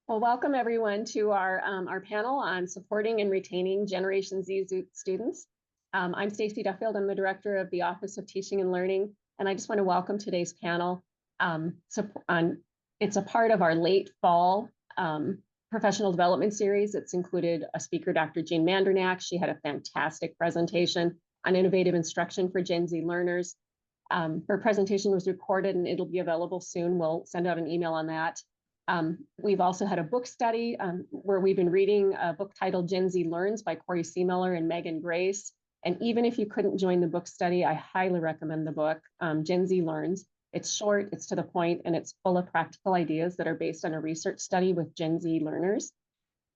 Well, welcome everyone to our panel on supporting and retaining Generation Z students. I'm Stacy Duffield. I'm the director of the Office of Teaching and Learning, and I just want to welcome today's panel. It's a part of our late fall professional development series. It's included a speaker, Dr. Jean Mandernack. She had a fantastic presentation on innovative instruction for Gen Z learners. Her presentation was recorded and it'll be available soon. We'll send out an email on that. We've also had a book study where we've been reading a book titled Gen Z Learns by Corey Seemiller and Megan Grace. And even if you couldn't join the book study, I highly recommend the book, Gen Z Learns. It's short, it's to the point, and it's full of practical ideas that are based on a research study with Gen Z learners.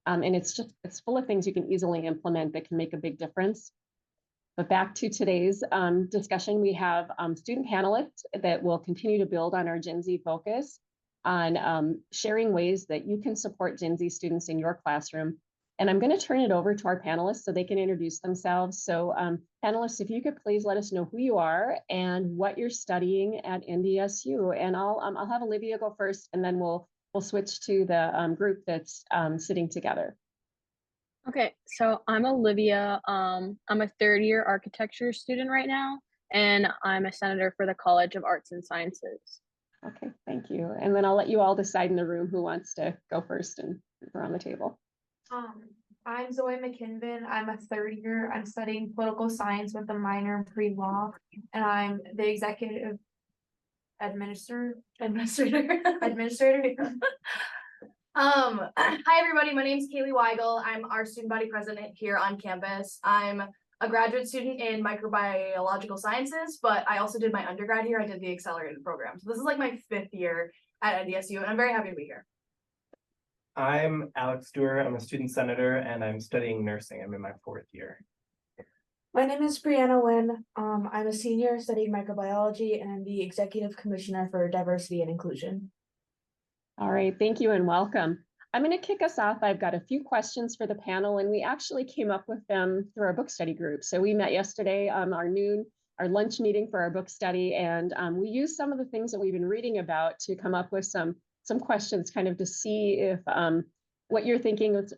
And it's full of things you can easily implement that can make a big difference. But back to today's discussion, we have student panelists that will continue to build on our Gen Z focus on sharing ways that you can support Gen Z students in your classroom. And I'm going to turn it over to our panelists so they can introduce themselves. So panelists, if you could please let us know who you are and what you're studying at NDSU. And I'll have Olivia go first, and then we'll switch to the group that's sitting together. Okay, so I'm Olivia. I'm a third-year architecture student right now, and I'm a senator for the College of Arts and Sciences. Okay, thank you. And then I'll let you all decide in the room who wants to go first and around the table. I'm Zoe McKinven. I'm a third year. I'm studying political science with a minor in pre-law, and I'm the executive administrator. Hi everybody, my name is Kaylee Weigel. I'm our student body president here on campus. I'm a graduate student in microbiological sciences, but I also did my undergrad here. I did the accelerated program. So this is like my 5th year at NDSU, and I'm very happy to be here. I'm Alex Stewart. I'm a student senator, and I'm studying nursing. I'm in my 4th year. My name is Brianna Wynn. I'm a senior studying microbiology, and I'm the executive commissioner for diversity and inclusion. All right, thank you and welcome. I'm going to kick us off. I've got a few questions for the panel, and we actually came up with them through our book study group. So we met yesterday, our lunch meeting for our book study, and we used some of the things that we've been reading about to come up with some questions, kind of to see if what you're thinking is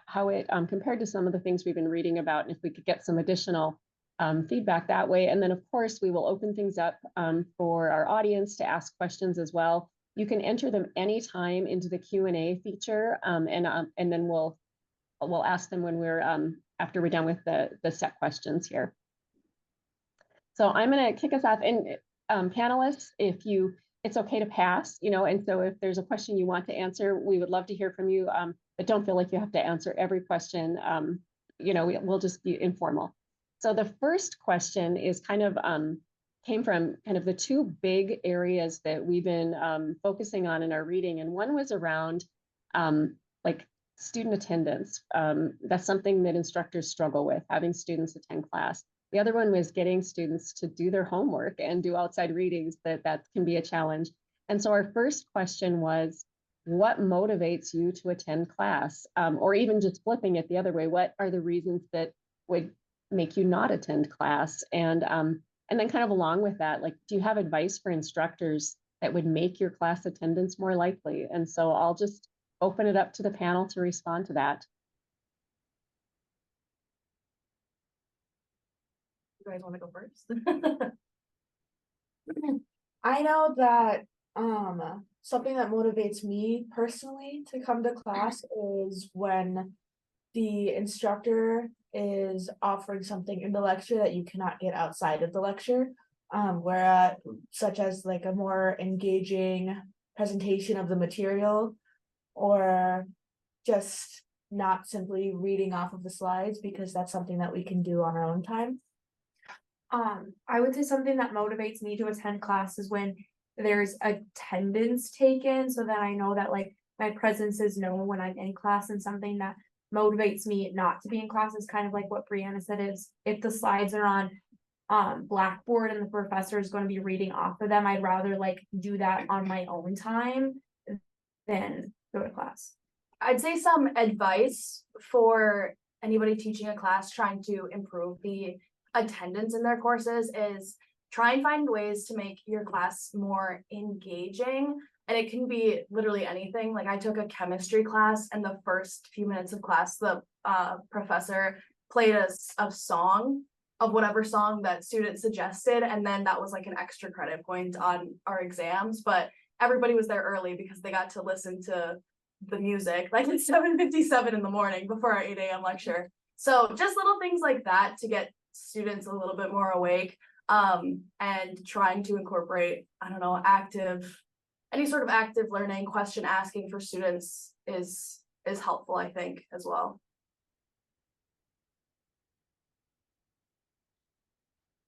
how it compared to some of the things we've been reading about, and if we could get some additional feedback that way. And then, of course, we will open things up for our audience to ask questions as well. You can enter them anytime into the Q&A feature, and then we'll ask them when we're after we're done with the set questions here. So I'm going to kick us off, and panelists, it's okay to pass, and so if there's a question you want to answer, we would love to hear from you, but don't feel like you have to answer every question. We'll just be informal. So the first question is came from kind of the two big areas that we've been focusing on in our reading. And one was around like student attendance. That's something that instructors struggle with, having students attend class. The other one was getting students to do their homework and do outside readings, that can be a challenge. And so our first question was, what motivates you to attend class? Or even just flipping it the other way, what are the reasons that would make you not attend class? And then kind of along with that, like, do you have advice for instructors that would make your class attendance more likely? And so I'll just open it up to the panel to respond to that. You guys want to go first? I know that something that motivates me personally to come to class is when the instructor is offering something in the lecture that you cannot get outside of the lecture, such as like a more engaging presentation of the material, or just not simply reading off of the slides, because that's something that we can do on our own time. I would say something that motivates me to attend class is when there's attendance taken, so that I know that like my presence is known when I'm in class. And something that motivates me not to be in class is kind of like what Brianna said, is if the slides are on Blackboard and the professor is going to be reading off of them, I'd rather like do that on my own time than go to class. I'd say some advice for anybody teaching a class trying to improve the attendance in their courses is try and find ways to make your class more engaging. And it can be literally anything. Like I took a chemistry class, and the first few minutes of class, the professor played a song of whatever song that student suggested, and then that was like an extra credit point on our exams. But everybody was there early because they got to listen to the music like at 7:57 in the morning before our 8 a.m. lecture. So just little things like that to get students a little bit more awake, and trying to incorporate, I don't know, any sort of active learning, question asking for students is helpful, I think, as well.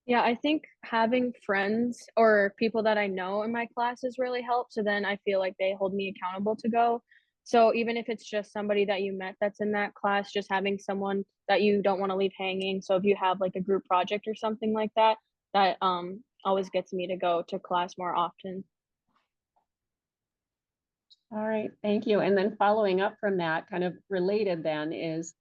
Yeah, I think having friends or people that I know in my classes really helps. So then I feel like they hold me accountable to go. So even if it's just somebody that you met that's in that class, just having someone that you don't want to leave hanging. So if you have like a group project or something like that, that always gets me to go to class more often. All right, thank you. And then following up from that, kind of related then is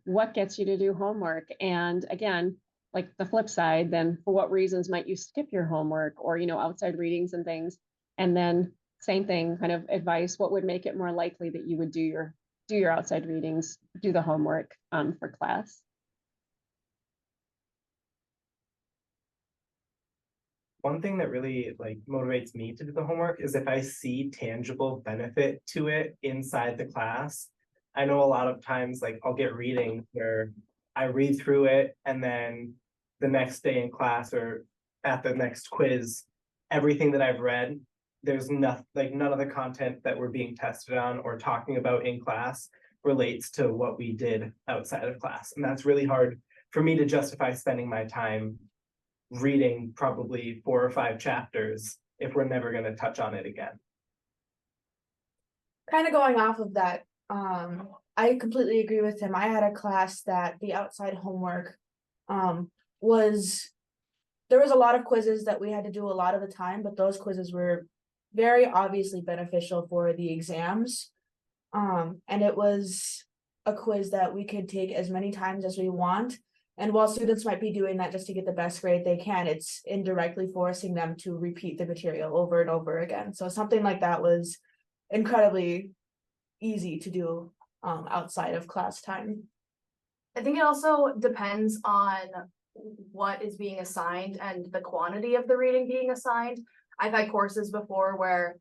what gets you to do homework? And again, like the flip side, then for what reasons might you skip your homework or, outside readings and things? And then same thing, kind of advice, what would make it more likely that you would do your outside readings, do the homework for class? One thing that really like motivates me to do the homework is if I see tangible benefit to it inside the class. I know a lot of times like I'll get reading where I read through it and then the next day in class or at the next quiz, everything that I've read, there's nothing, like none of the content that we're being tested on or talking about in class relates to what we did outside of class. And that's really hard for me to justify spending my time reading probably 4 or 5 chapters if we're never going to touch on it again. Kind of going off of that, I completely agree with him. I had a class that the outside homework was, there was a lot of quizzes that we had to do a lot of the time, but those quizzes were very obviously beneficial for the exams. And it was a quiz that we could take as many times as we want. And while students might be doing that just to get the best grade they can, it's indirectly forcing them to repeat the material over and over again. So something like that was incredibly easy to do outside of class time. I think it also depends on what is being assigned and the quantity of the reading being assigned. I've had courses before where,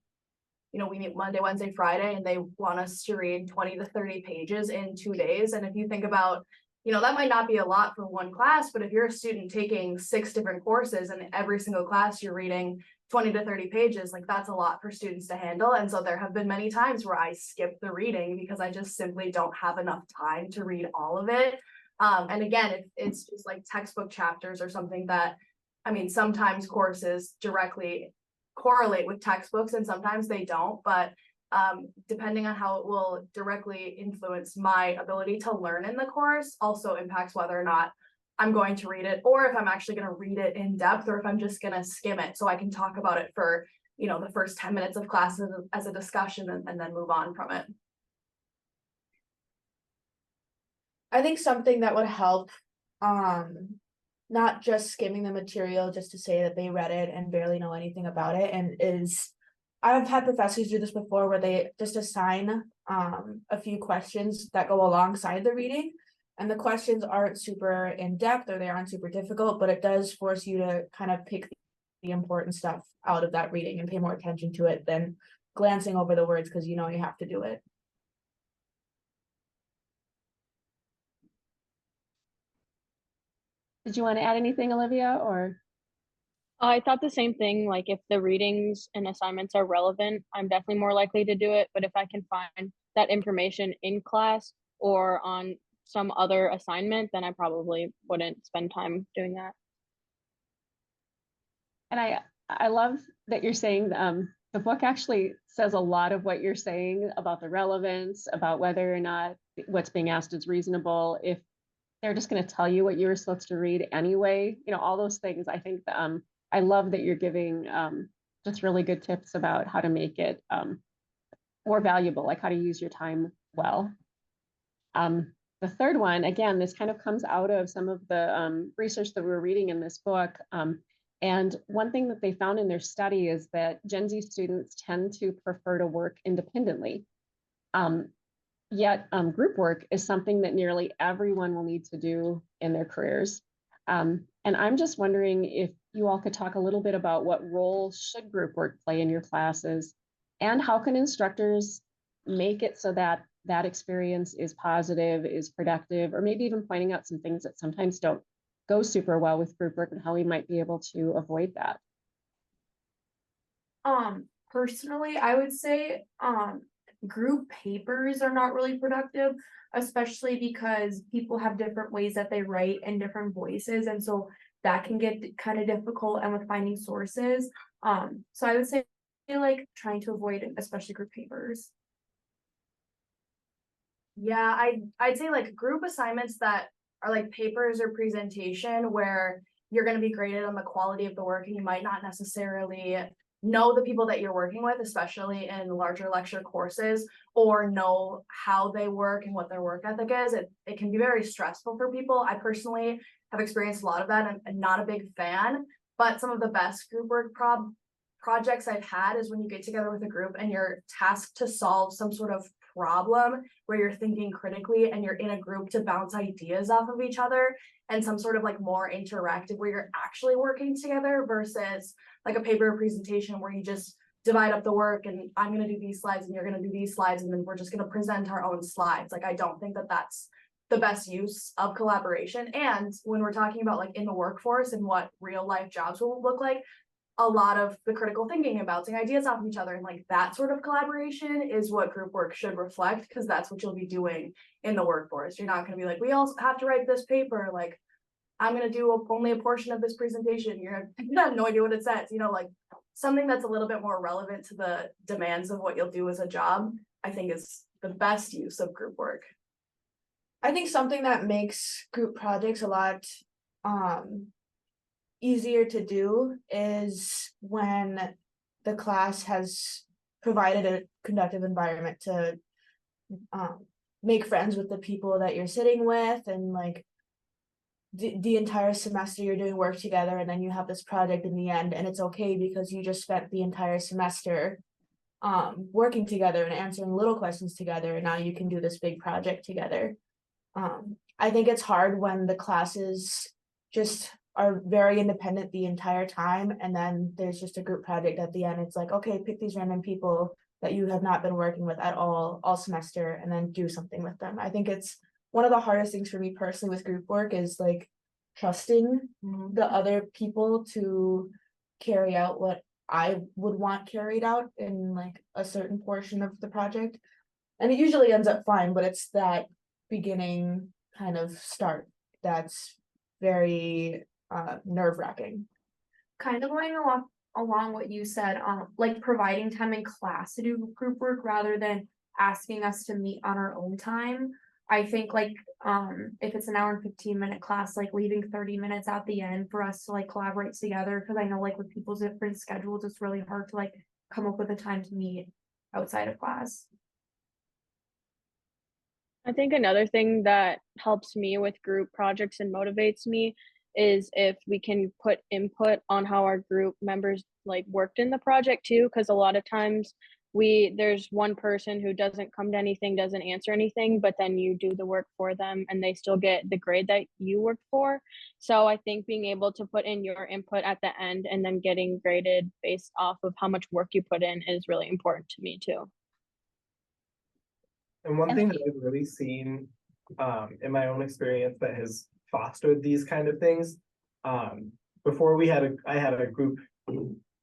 we meet Monday, Wednesday, Friday, and they want us to read 20 to 30 pages in 2 days. And if you think about, that might not be a lot for one class, but if you're a student taking 6 different courses and every single class you're reading 20 to 30 pages, like that's a lot for students to handle. And so there have been many times where I skip the reading because I just simply don't have enough time to read all of it. And again, if it's just like textbook chapters or something that, sometimes courses directly correlate with textbooks and sometimes they don't, but depending on how it will directly influence my ability to learn in the course also impacts whether or not I'm going to read it, or if I'm actually going to read it in depth, or if I'm just going to skim it so I can talk about it for, the first 10 minutes of class as a discussion and then move on from it. I think something that would help, not just skimming the material just to say that they read it and barely know anything about it, and is, I've had professors do this before where they just assign a few questions that go alongside the reading, and the questions aren't super in depth or they aren't super difficult, but it does force you to kind of pick the important stuff out of that reading and pay more attention to it than glancing over the words because you have to do it. Did you want to add anything, Olivia, or? I thought the same thing. Like if the readings and assignments are relevant, I'm definitely more likely to do it. But if I can find that information in class or on some other assignment, then I probably wouldn't spend time doing that. And I love that you're saying the book actually says a lot of what you're saying about the relevance, about whether or not what's being asked is reasonable. If they're just going to tell you what you were supposed to read anyway, all those things. I think I love that you're giving just really good tips about how to make it more valuable, like how to use your time well. The third one, again, this kind of comes out of some of the research that we're reading in this book. And one thing that they found in their study is that Gen Z students tend to prefer to work independently. Yet group work is something that nearly everyone will need to do in their careers. And I'm just wondering if you all could talk a little bit about what role should group work play in your classes, and how can instructors make it so that that experience is positive, is productive, or maybe even pointing out some things that sometimes don't go super well with group work and how we might be able to avoid that. Personally, I would say, group papers are not really productive, especially because people have different ways that they write and different voices, and so that can get kind of difficult and with finding sources. So I would say like trying to avoid especially group papers. Yeah, I'd say like group assignments that are like papers or presentation where you're going to be graded on the quality of the work and you might not necessarily know the people that you're working with, especially in larger lecture courses, or know how they work and what their work ethic is. It can be very stressful for people. I personally have experienced a lot of that and I'm not a big fan, but some of the best group work projects I've had is when you get together with a group and you're tasked to solve some sort of problem where you're thinking critically and you're in a group to bounce ideas off of each other, and some sort of like more interactive where you're actually working together versus like a paper presentation where you just divide up the work and I'm going to do these slides and you're going to do these slides and then we're just going to present our own slides. Like, I don't think that that's the best use of collaboration. And when we're talking about like in the workforce and what real life jobs will look like, a lot of the critical thinking and bouncing ideas off of each other and like that sort of collaboration is what group work should reflect, because that's what you'll be doing in the workforce. You're not going to be like, we all have to write this paper, like I'm going to do only a portion of this presentation, you're gonna have no idea what it says, like something that's a little bit more relevant to the demands of what you'll do as a job, I think is the best use of group work. I think something that makes group projects a lot easier to do is when the class has provided a conductive environment to make friends with the people that you're sitting with, and like the entire semester you're doing work together, and then you have this project in the end and it's okay because you just spent the entire semester working together and answering little questions together, and now you can do this big project together. I think it's hard when the classes just are very independent the entire time, and then there's just a group project at the end. It's like, okay, pick these random people that you have not been working with at all semester and then do something with them. I think it's one of the hardest things for me personally with group work is like trusting the other people to carry out what I would want carried out in like a certain portion of the project. And it usually ends up fine, but it's that beginning kind of start that's very nerve-wracking. Kind of going along what you said, like providing time in class to do group work rather than asking us to meet on our own time. I think like if it's an hour and 15-minute class, like leaving 30 minutes at the end for us to like collaborate together, because I know like with people's different schedules, it's really hard to like come up with a time to meet outside of class. I think another thing that helps me with group projects and motivates me is if we can put input on how our group members like worked in the project too, because a lot of times there's one person who doesn't come to anything, doesn't answer anything, but then you do the work for them and they still get the grade that you worked for. So I think being able to put in your input at the end and then getting graded based off of how much work you put in is really important to me too. And one thing that I've really seen in my own experience that has fostered these kind of things, before I had a group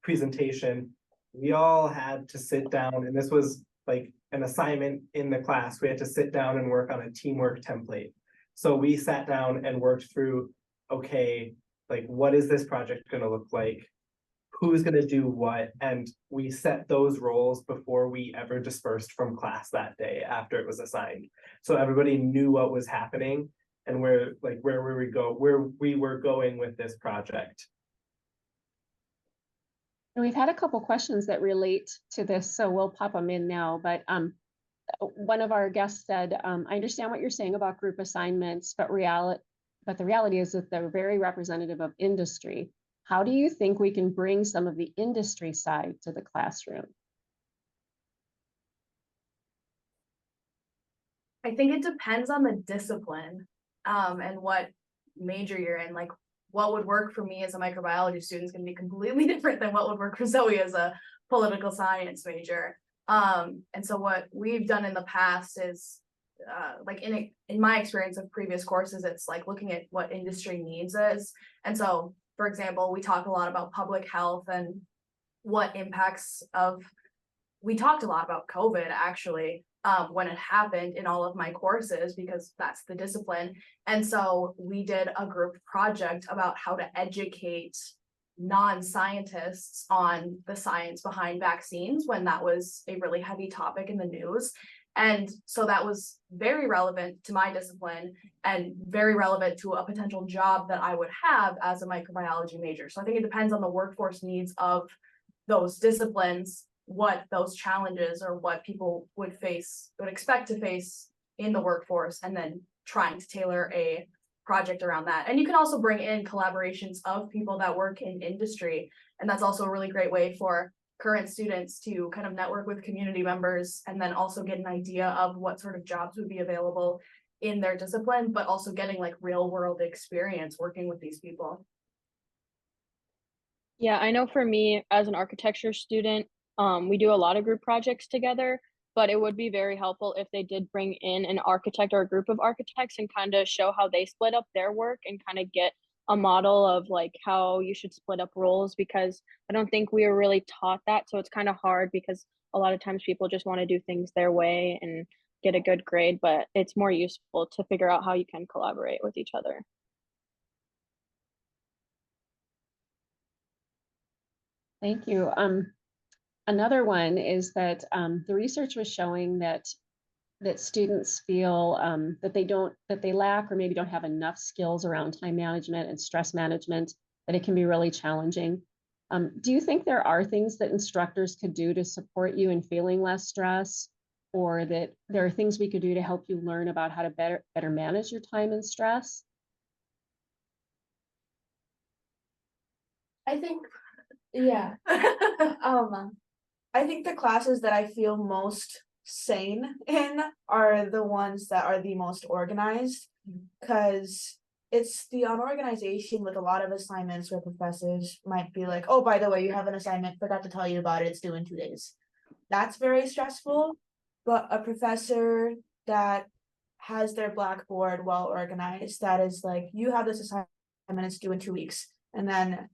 presentation, we all had to sit down, and this was like an assignment in the class. We had to sit down and work on a teamwork template. So we sat down and worked through, okay, like what is this project going to look like? Who's going to do what? And we set those roles before we ever dispersed from class that day after it was assigned. So everybody knew what was happening and where we were going with this project. And we've had a couple questions that relate to this, so we'll pop them in now. But one of our guests said, I understand what you're saying about group assignments, but the reality is that they're very representative of industry. How do you think we can bring some of the industry side to the classroom? I think it depends on the discipline, and what major you're in. Like, what would work for me as a microbiology student is going to be completely different than what would work for Zoe as a political science major. And so what we've done in the past is, like in my experience of previous courses, it's like looking at what industry needs is. And so, for example, we talk a lot about public health and what impacts of we talked a lot about COVID actually, when it happened in all of my courses, because that's the discipline. And so we did a group project about how to educate non-scientists on the science behind vaccines when that was a really heavy topic in the news. And so that was very relevant to my discipline and very relevant to a potential job that I would have as a microbiology major. So I think it depends on the workforce needs of those disciplines, what those challenges or what people would expect to face in the workforce, and then trying to tailor a project around that. And you can also bring in collaborations of people that work in industry. And that's also a really great way for current students to kind of network with community members and then also get an idea of what sort of jobs would be available in their discipline, but also getting like real world experience working with these people. Yeah, I know for me as an architecture student, we do a lot of group projects together, but it would be very helpful if they did bring in an architect or a group of architects and kind of show how they split up their work and kind of get a model of like how you should split up roles, because I don't think we are really taught that. So it's kind of hard because a lot of times people just want to do things their way and get a good grade, but it's more useful to figure out how you can collaborate with each other. Thank you. Another one is that the research was showing that students feel that they lack or maybe don't have enough skills around time management and stress management, that it can be really challenging. Do you think there are things that instructors could do to support you in feeling less stress, or that there are things we could do to help you learn about how to better manage your time and stress? I think, yeah. I think the classes that I feel most sane in are the ones that are the most organized, because it's the unorganization with a lot of assignments where professors might be like, oh, by the way, you have an assignment, forgot to tell you about it, it's due in 2 days. That's very stressful, but a professor that has their blackboard well organized, that is like, you have this assignment, it's due in 2 weeks. And then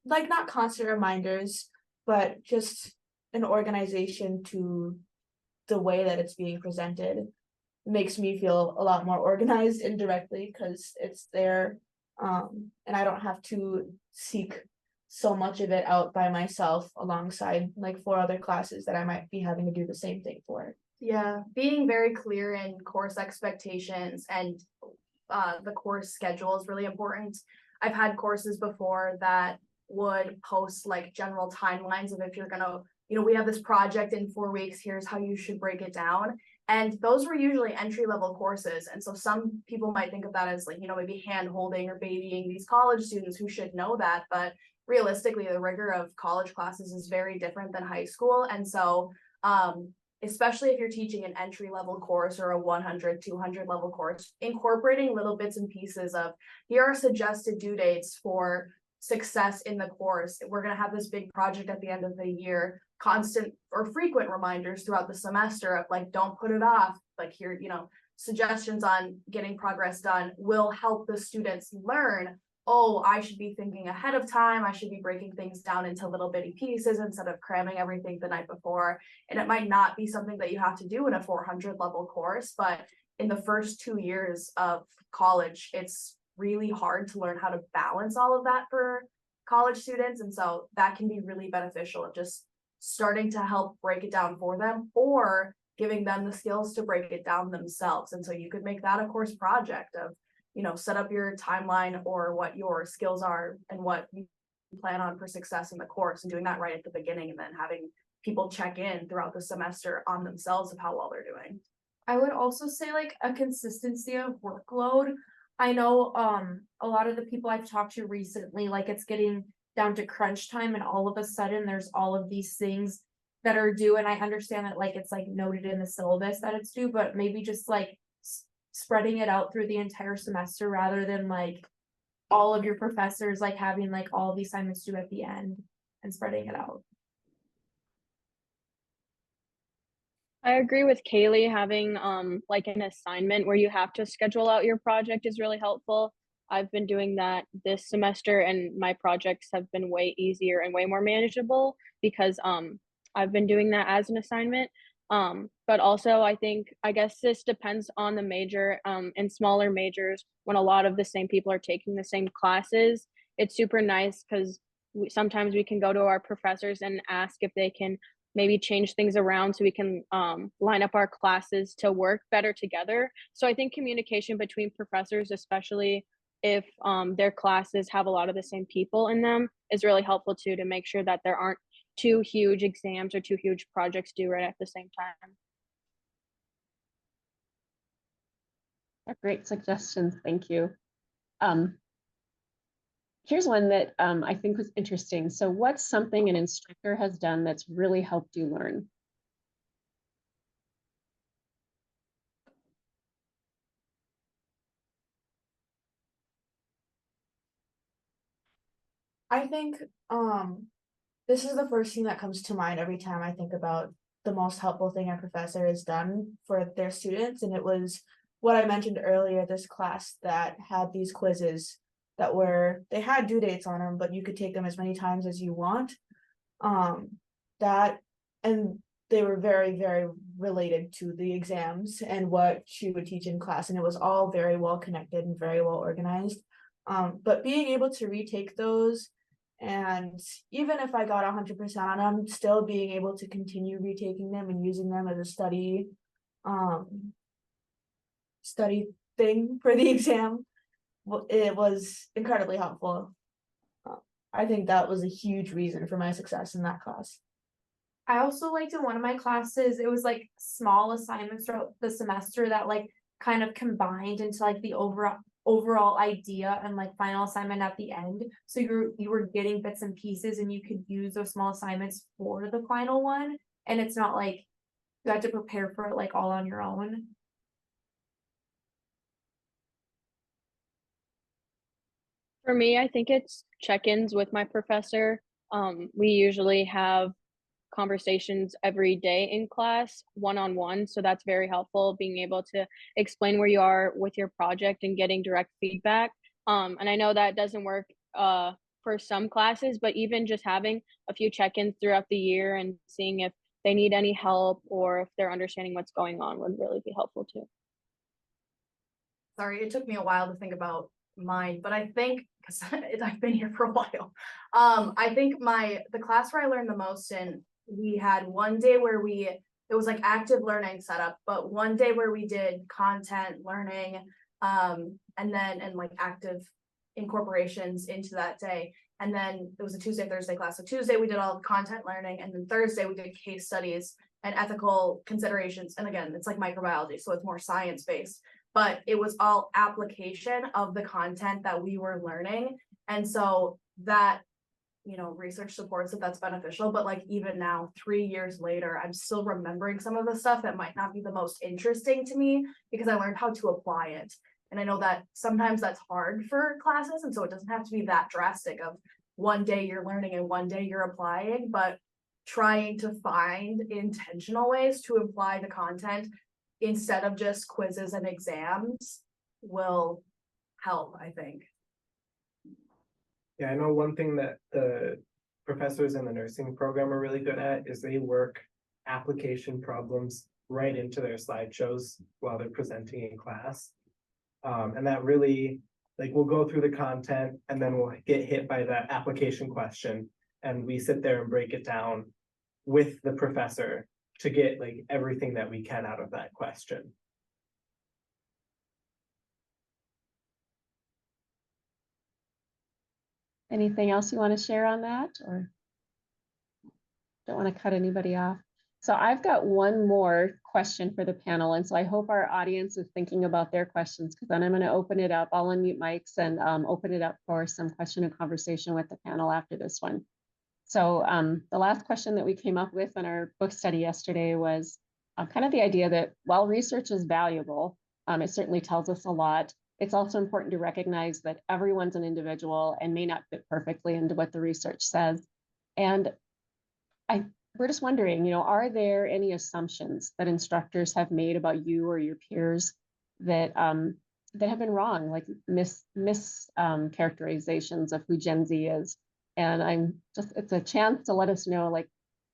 like not constant reminders, but just an organization to the way that it's being presented makes me feel a lot more organized indirectly, because it's there, and I don't have to seek so much of it out by myself alongside like 4 other classes that I might be having to do the same thing for. Yeah, being very clear in course expectations and the course schedule is really important. I've had courses before that would post like general timelines of if you're gonna, we have this project in 4 weeks, here's how you should break it down. And those were usually entry level courses. And so some people might think of that as like, maybe hand holding or babying these college students who should know that. But realistically, the rigor of college classes is very different than high school. And so, especially if you're teaching an entry level course or a 100, 200 level course, incorporating little bits and pieces of here are suggested due dates for success in the course. We're going to have this big project at the end of the year, constant or frequent reminders throughout the semester of like, don't put it off. Like here, suggestions on getting progress done will help the students learn, oh, I should be thinking ahead of time. I should be breaking things down into little bitty pieces instead of cramming everything the night before. And it might not be something that you have to do in a 400 level course, but in the first 2 years of college, it's really hard to learn how to balance all of that for college students. And so that can be really beneficial of just starting to help break it down for them, or giving them the skills to break it down themselves. And so you could make that a course project of, set up your timeline or what your skills are and what you plan on for success in the course, and doing that right at the beginning, and then having people check in throughout the semester on themselves of how well they're doing. I would also say like a consistency of workload. I know, a lot of the people I've talked to recently, like it's getting down to crunch time and all of a sudden there's all of these things that are due, and I understand that like it's like noted in the syllabus that it's due, but maybe just like spreading it out through the entire semester rather than like all of your professors like having like all the assignments due at the end and spreading it out. I agree with Kaylee, having like an assignment where you have to schedule out your project is really helpful. I've been doing that this semester and my projects have been way easier and way more manageable because I've been doing that as an assignment. But also I guess this depends on the major. In smaller majors, when a lot of the same people are taking the same classes, it's super nice because sometimes we can go to our professors and ask if they can maybe change things around so we can line up our classes to work better together. So I think communication between professors, especially if their classes have a lot of the same people in them, is really helpful too, to make sure that there aren't two huge exams or two huge projects due right at the same time. Great suggestions, thank you. Here's one that I think was interesting. So what's something an instructor has done that's really helped you learn? I think this is the first thing that comes to mind every time I think about the most helpful thing a professor has done for their students, and it was what I mentioned earlier, this class that had these quizzes that were they had due dates on them, but you could take them as many times as you want. That and they were very, very related to the exams and what she would teach in class, and it was all very well connected and very well organized. But being able to retake those, and even if I got 100% on them, still being able to continue retaking them and using them as a study thing for the exam, it was incredibly helpful. I think that was a huge reason for my success in that class. I also liked in one of my classes, it was like small assignments throughout the semester that like kind of combined into like the overall idea and like final assignment at the end. So you were getting bits and pieces and you could use those small assignments for the final one. And it's not like you had to prepare for it like all on your own. For me, I think it's check-ins with my professor. We usually have conversations every day in class, one-on-one, so that's very helpful, being able to explain where you are with your project and getting direct feedback. And I know that doesn't work for some classes, but even just having a few check-ins throughout the year and seeing if they need any help or if they're understanding what's going on would really be helpful too. Sorry, it took me a while to think about mine, but I think because I've been here for a while. I think the class where I learned the most in, we had one day where it was like active learning setup, but one day where we did content learning, and like active incorporations into that day. And then it was a Tuesday, Thursday class. So Tuesday we did all the content learning, and then Thursday we did case studies and ethical considerations. And again, it's like microbiology, so it's more science based, but it was all application of the content that we were learning. And so that, research supports that that's beneficial, but like even now, 3 years later, I'm still remembering some of the stuff that might not be the most interesting to me because I learned how to apply it. And I know that sometimes that's hard for classes, and so it doesn't have to be that drastic of one day you're learning and one day you're applying, but trying to find intentional ways to apply the content instead of just quizzes and exams will help, I think. Yeah, I know one thing that the professors in the nursing program are really good at is they work application problems right into their slideshows while they're presenting in class. And that really, like, we'll go through the content and then we'll get hit by that application question. And we sit there and break it down with the professor to get like everything that we can out of that question. Anything else you want to share on that, or don't want to cut anybody off? So I've got one more question for the panel, and so I hope our audience is thinking about their questions, because then I'm going to open it up. I'll unmute mics and open it up for some question and conversation with the panel after this one. So the last question that we came up with in our book study yesterday was kind of the idea that while research is valuable, it certainly tells us a lot. It's also important to recognize that everyone's an individual and may not fit perfectly into what the research says. And we're just wondering, are there any assumptions that instructors have made about you or your peers that that have been wrong, like characterizations of who Gen Z is? And it's a chance to let us know, like,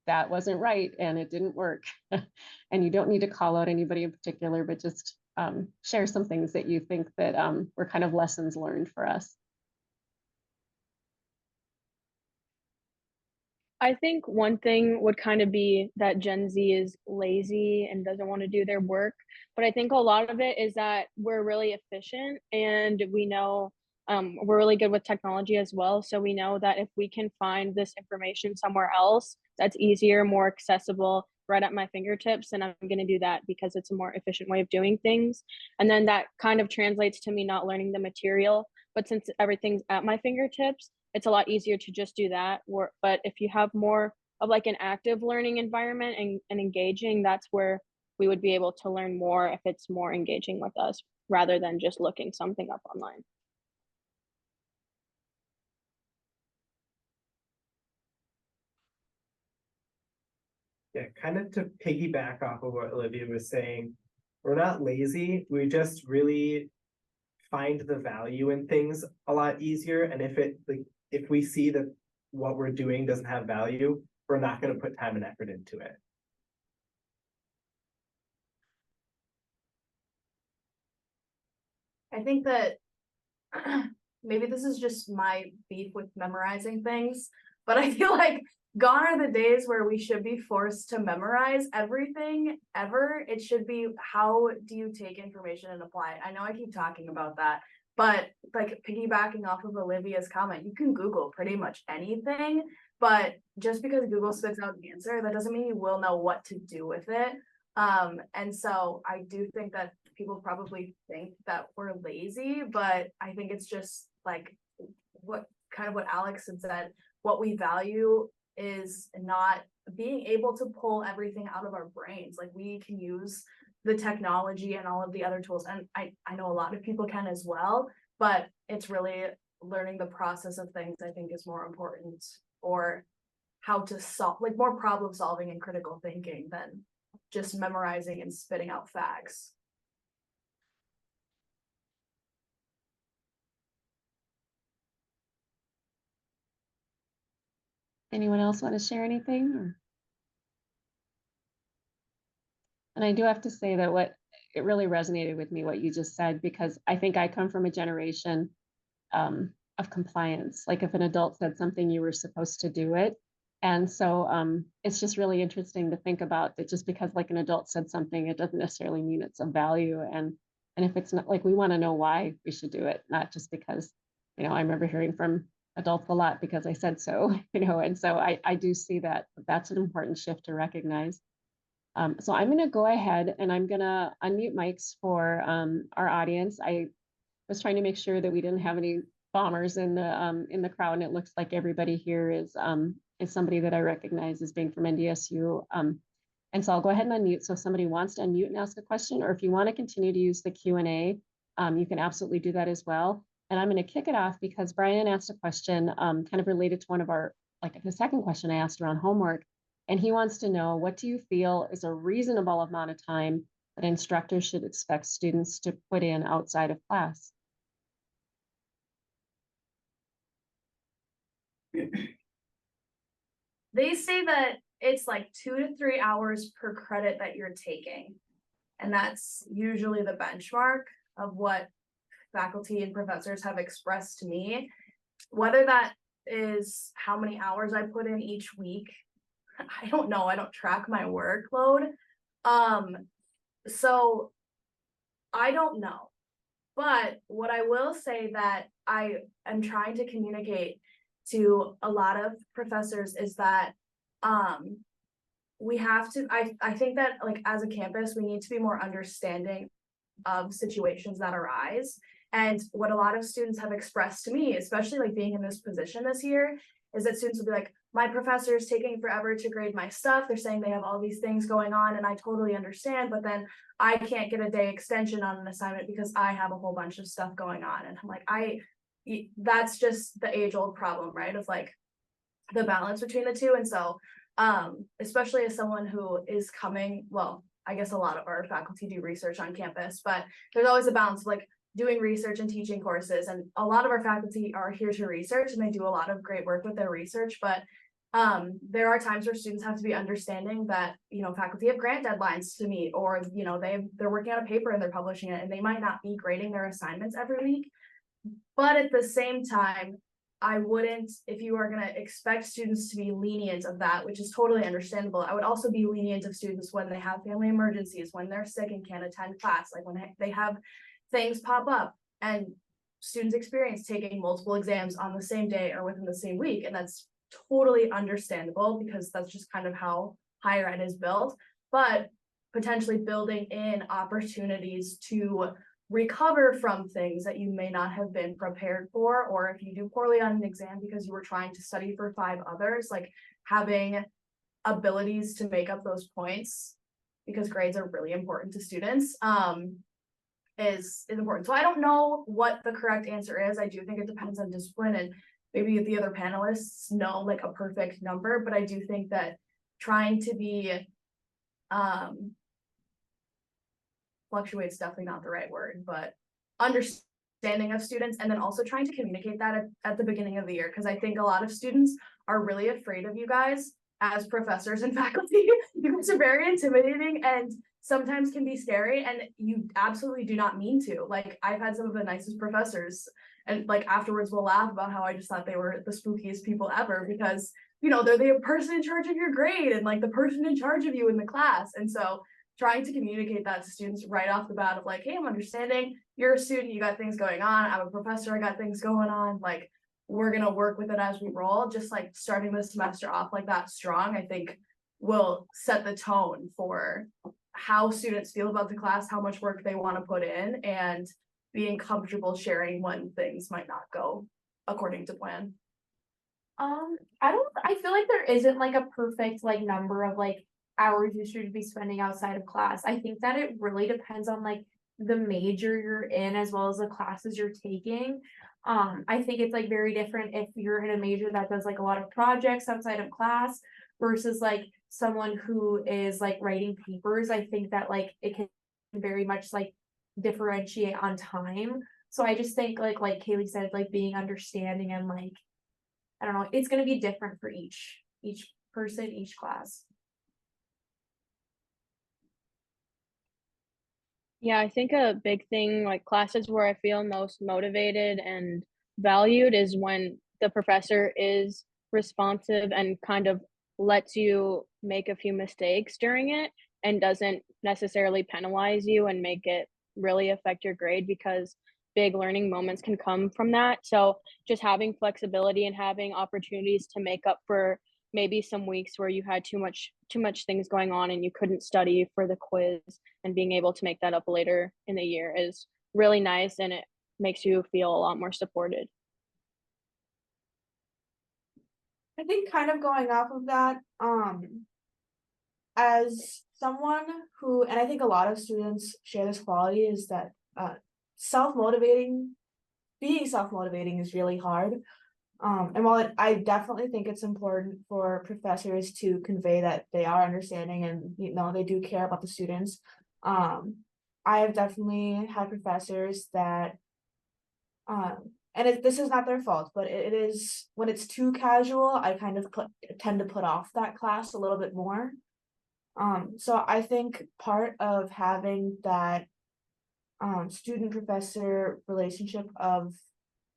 that wasn't right and it didn't work. And you don't need to call out anybody in particular, but just share some things that you think that were kind of lessons learned for us. I think one thing would kind of be that Gen Z is lazy and doesn't want to do their work. But I think a lot of it is that we're really efficient and we know we're really good with technology as well. So we know that if we can find this information somewhere else that's easier, more accessible, right at my fingertips, and I'm going to do that because it's a more efficient way of doing things. And then that kind of translates to me not learning the material. But since everything's at my fingertips, it's a lot easier to just do that. But if you have more of like an active learning environment and engaging, that's where we would be able to learn more if it's more engaging with us rather than just looking something up online. Yeah, kind of to piggyback off of what Olivia was saying, we're not lazy. We just really find the value in things a lot easier. And if we see that what we're doing doesn't have value, we're not going to put time and effort into it. I think that maybe this is just my beef with memorizing things, but I feel like gone are the days where we should be forced to memorize everything ever. It should be, how do you take information and apply it? I know I keep talking about that, but like piggybacking off of Olivia's comment, you can Google pretty much anything, but just because Google spits out an answer, that doesn't mean you will know what to do with it. And so I do think that people probably think that we're lazy, but I think it's just like what Alex had said, what we value is not being able to pull everything out of our brains. Like, we can use the technology and all of the other tools, and I know a lot of people can as well, but it's really learning the process of things, I think, is more important, or how to solve, like, more problem solving and critical thinking than just memorizing and spitting out facts. Anyone else want to share anything? And I do have to say that it really resonated with me, what you just said, because I think I come from a generation of compliance. Like, if an adult said something, you were supposed to do it. And so it's just really interesting to think about that just because like an adult said something, it doesn't necessarily mean it's of value. And if it's not, like, we want to know why we should do it, not just because, I remember hearing from adults a lot because I said so, and so I do see that that's an important shift to recognize. So I'm going to go ahead and I'm going to unmute mics for our audience. I was trying to make sure that we didn't have any bombers in the crowd, and it looks like everybody here is somebody that I recognize as being from NDSU. And so I'll go ahead and unmute. So if somebody wants to unmute and ask a question, or if you want to continue to use the Q&A, you can absolutely do that as well. And I'm going to kick it off because Brian asked a question kind of related to one of our, like the second question I asked around homework. And he wants to know, what do you feel is a reasonable amount of time that instructors should expect students to put in outside of class? They say that it's like 2 to 3 hours per credit that you're taking. And that's usually the benchmark of what faculty and professors have expressed to me. Whether that is how many hours I put in each week, I don't know. I don't track my workload. So I don't know. But what I will say that I am trying to communicate to a lot of professors is that we have to, I think that like as a campus, we need to be more understanding of situations that arise. And what a lot of students have expressed to me, especially like being in this position this year, is that students will be like, my professor is taking forever to grade my stuff. They're saying they have all these things going on, and I totally understand, but then I can't get a day extension on an assignment because I have a whole bunch of stuff going on. And I'm like, that's just the age-old problem, right? Of like the balance between the two. And so especially as someone who is coming, well, I guess a lot of our faculty do research on campus, but there's always a balance of like doing research and teaching courses. And a lot of our faculty are here to research and they do a lot of great work with their research. But there are times where students have to be understanding that, you know, faculty have grant deadlines to meet, or, you know, they're working on a paper and they're publishing it, and they might not be grading their assignments every week. But at the same time, I wouldn't, if you are gonna expect students to be lenient of that, which is totally understandable, I would also be lenient of students when they have family emergencies, when they're sick and can't attend class, like when they have things pop up. And students experience taking multiple exams on the same day or within the same week, and that's totally understandable because that's just kind of how higher ed is built. But potentially building in opportunities to recover from things that you may not have been prepared for, or if you do poorly on an exam because you were trying to study for 5 others, like having abilities to make up those points, because grades are really important to students, is important. So I don't know what the correct answer is. I do think it depends on discipline, and maybe the other panelists know like a perfect number, but I do think that trying to be fluctuates definitely not the right word, but understanding of students, and then also trying to communicate that at the beginning of the year, because I think a lot of students are really afraid of you guys as professors and faculty. You guys are very intimidating and sometimes can be scary, and you absolutely do not mean to. Like, I've had some of the nicest professors, and like afterwards we'll laugh about how I just thought they were the spookiest people ever, because you know they're the person in charge of your grade and like the person in charge of you in the class. And so trying to communicate that to students right off the bat of like, hey, I'm understanding you're a student, you got things going on, I'm a professor, I got things going on, like we're gonna work with it as we roll. Just like starting the semester off like that strong, I think will set the tone for how students feel about the class, how much work they want to put in, and being comfortable sharing when things might not go according to plan. I feel like there isn't like a perfect like number of like hours you should be spending outside of class. I think that it really depends on like the major you're in as well as the classes you're taking. I think it's like very different if you're in a major that does like a lot of projects outside of class versus like someone who is like writing papers. I think that like it can very much like differentiate on time. So I just think like Kaylee said, like being understanding and like I don't know, it's gonna be different for each person, each class. Yeah, I think a big thing, like classes where I feel most motivated and valued is when the professor is responsive and kind of lets you make a few mistakes during it and doesn't necessarily penalize you and make it really affect your grade, because big learning moments can come from that. So just having flexibility and having opportunities to make up for maybe some weeks where you had too much things going on and you couldn't study for the quiz, and being able to make that up later in the year is really nice, and it makes you feel a lot more supported. I think kind of going off of that, as someone who, and I think a lot of students share this quality, is that self-motivating, being self-motivating is really hard. And while I definitely think it's important for professors to convey that they are understanding and you know they do care about the students, I have definitely had professors that this is not their fault, but it is when it's too casual, I kind of tend to put off that class a little bit more. So I think part of having that student professor relationship of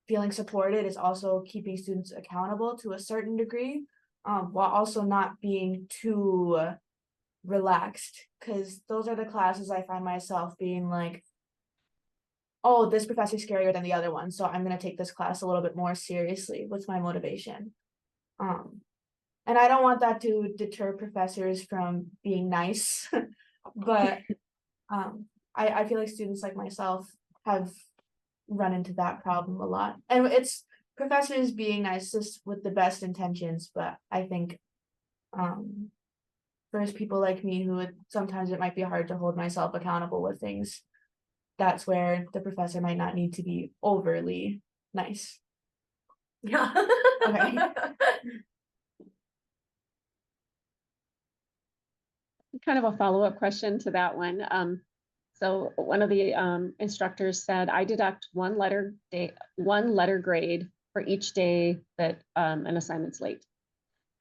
feeling supported is also keeping students accountable to a certain degree, while also not being too relaxed, because those are the classes I find myself being like, oh, this professor's scarier than the other one, so I'm going to take this class a little bit more seriously. What's my motivation? And I don't want that to deter professors from being nice, but I feel like students like myself have run into that problem a lot. And it's professors being nice just with the best intentions, but I think there's people like me who sometimes it might be hard to hold myself accountable with things. That's where the professor might not need to be overly nice. Yeah. Okay. Kind of a follow-up question to that one. So one of the instructors said, I deduct one letter grade for each day that an assignment's late.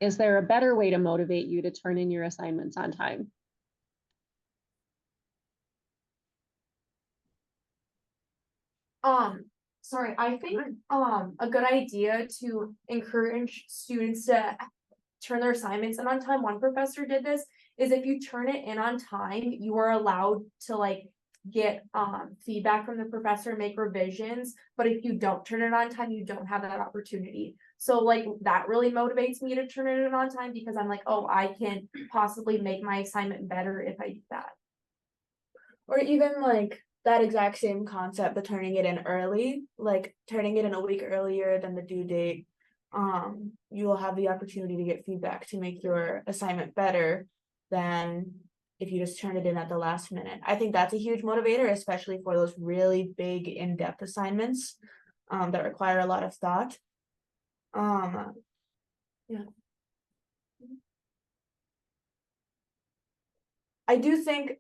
Is there a better way to motivate you to turn in your assignments on time? Sorry, I think a good idea to encourage students to turn their assignments in on time. One professor did this, is if you turn it in on time, you are allowed to like get feedback from the professor, make revisions, but if you don't turn it on time, you don't have that opportunity. So like that really motivates me to turn it in on time, because I'm like, oh, I can possibly make my assignment better if I do that. Or even like that exact same concept, but turning it in early, like turning it in a week earlier than the due date. You will have the opportunity to get feedback to make your assignment better than if you just turn it in at the last minute. I think that's a huge motivator, especially for those really big in-depth assignments that require a lot of thought. Yeah. I do think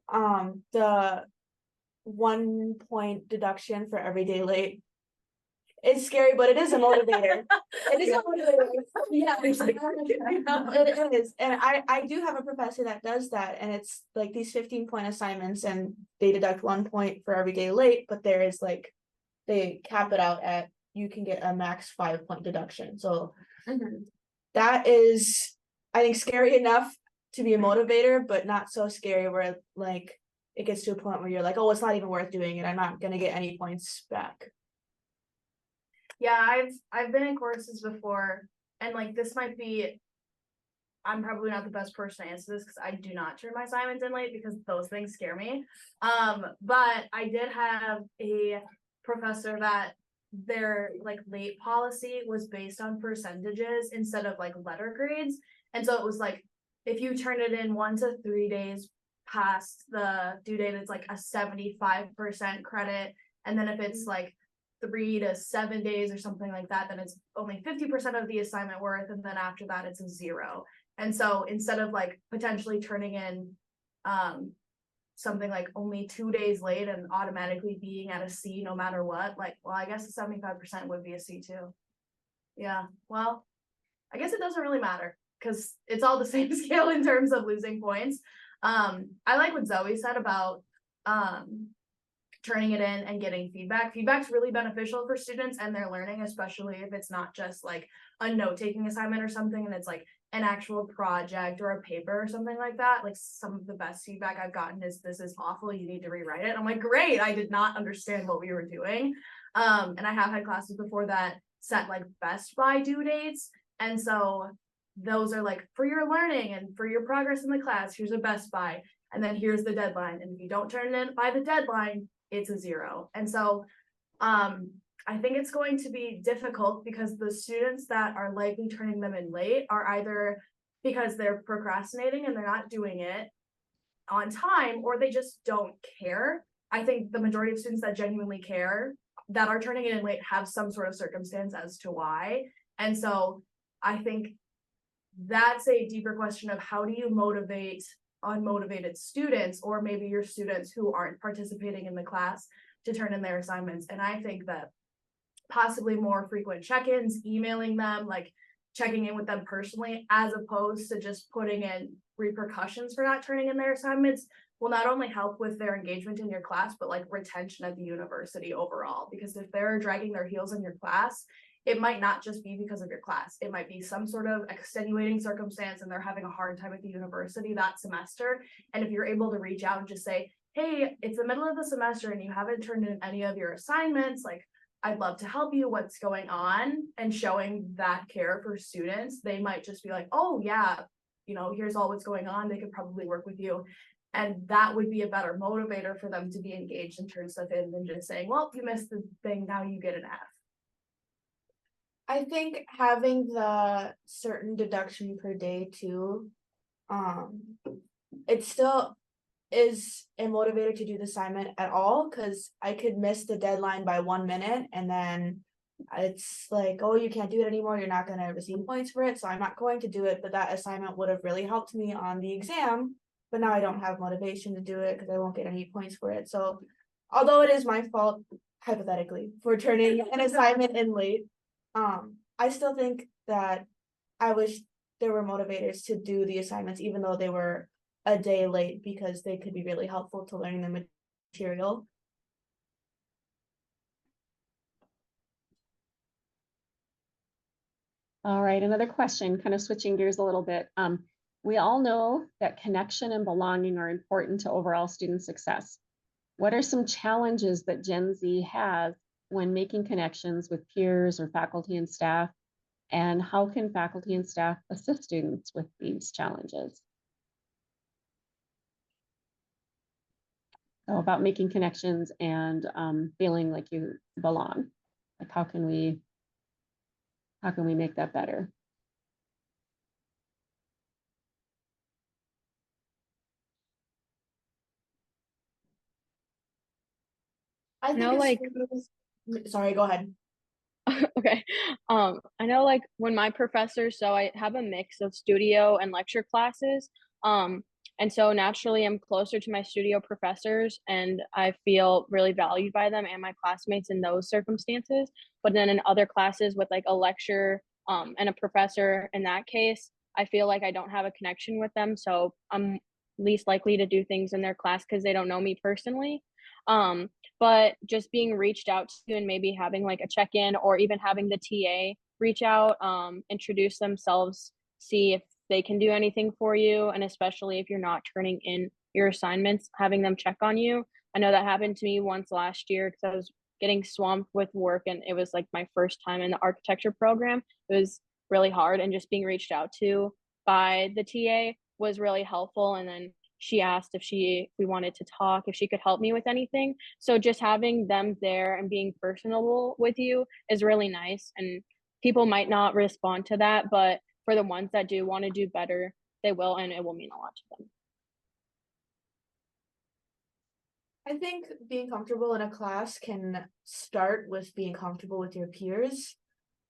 the 1 point deduction for every day late is scary, but it is a motivator. It is a motivator. Yeah, it is. And I do have a professor that does that, and it's like these 15-point assignments, and they deduct 1 point for every day late, but there is like they cap it out at you can get a max 5-point deduction. So that is, I think, scary enough to be a motivator, but not so scary where like it gets to a point where you're like, oh, it's not even worth doing it. I'm not gonna get any points back. Yeah, I've been in courses before, and like this might be, I'm probably not the best person to answer this because I do not turn my assignments in late because those things scare me. But I did have a professor that their like late policy was based on percentages instead of like letter grades. And so it was like if you turn it in 1 to 3 days past the due date, it's like a 75% credit. And then if it's like 3 to 7 days or something like that, then it's only 50% of the assignment worth. And then after that, it's a 0. And so instead of like potentially turning in something like only 2 days late and automatically being at a C no matter what, like, well, I guess the 75% would be a C too. Yeah, well, I guess it doesn't really matter because it's all the same scale in terms of losing points. I like what Zoe said about turning it in and getting feedback. Feedback's really beneficial for students and their learning, especially if it's not just like a note-taking assignment or something and it's like an actual project or a paper or something like that. Like some of the best feedback I've gotten is, this is awful, you need to rewrite it. I'm like, great, I did not understand what we were doing. And I have had classes before that set like best by due dates. And so those are like for your learning and for your progress in the class, here's a best by, and then here's the deadline. And if you don't turn it in by the deadline, it's a 0. And so I think it's going to be difficult because the students that are likely turning them in late are either because they're procrastinating and they're not doing it on time, or they just don't care. I think the majority of students that genuinely care that are turning it in late have some sort of circumstance as to why. And so I think that's a deeper question of how do you motivate unmotivated students, or maybe your students who aren't participating in the class, to turn in their assignments. And I think that possibly more frequent check-ins, emailing them, like checking in with them personally, as opposed to just putting in repercussions for not turning in their assignments, will not only help with their engagement in your class, but like retention at the university overall. Because if they're dragging their heels in your class, it might not just be because of your class. It might be some sort of extenuating circumstance and they're having a hard time at the university that semester. And if you're able to reach out and just say, hey, it's the middle of the semester and you haven't turned in any of your assignments, like, I'd love to help you, what's going on, and showing that care for students, they might just be like, oh yeah, here's all what's going on. They could probably work with you. And that would be a better motivator for them to be engaged and turn stuff in than just saying, well, you missed the thing, now you get an F. I think having the certain deduction per day too, it still is a motivator to do the assignment at all, because I could miss the deadline by 1 minute and then it's like, oh, you can't do it anymore, you're not going to receive points for it, so I'm not going to do it. But that assignment would have really helped me on the exam, but now I don't have motivation to do it because I won't get any points for it. So although it is my fault, hypothetically, for turning an assignment in late, I still think that I wish there were motivators to do the assignments even though they were a day late, because they could be really helpful to learning the material. All right, another question, kind of switching gears a little bit. We all know that connection and belonging are important to overall student success. What are some challenges that Gen Z has when making connections with peers or faculty and staff? And how can faculty and staff assist students with these challenges? So about making connections and feeling like you belong. Like how can we make that better? I think know, like, sorry, go ahead. okay. I know like when my professors, so I have a mix of studio and lecture classes. And so naturally I'm closer to my studio professors and I feel really valued by them and my classmates in those circumstances. But then in other classes with like a lecture, and a professor in that case, I feel like I don't have a connection with them. So I'm least likely to do things in their class because they don't know me personally. Um, but just being reached out to and maybe having like a check-in or even having the TA reach out, introduce themselves, see if they can do anything for you, and especially if you're not turning in your assignments, having them check on you. I know that happened to me once last year because I was getting swamped with work and it was like my first time in the architecture program. It was really hard, and just being reached out to by the TA was really helpful. And then she asked if we wanted to talk, if she could help me with anything. So just having them there and being personable with you is really nice. And people might not respond to that, but for the ones that do want to do better, they will, and it will mean a lot to them. I think being comfortable in a class can start with being comfortable with your peers.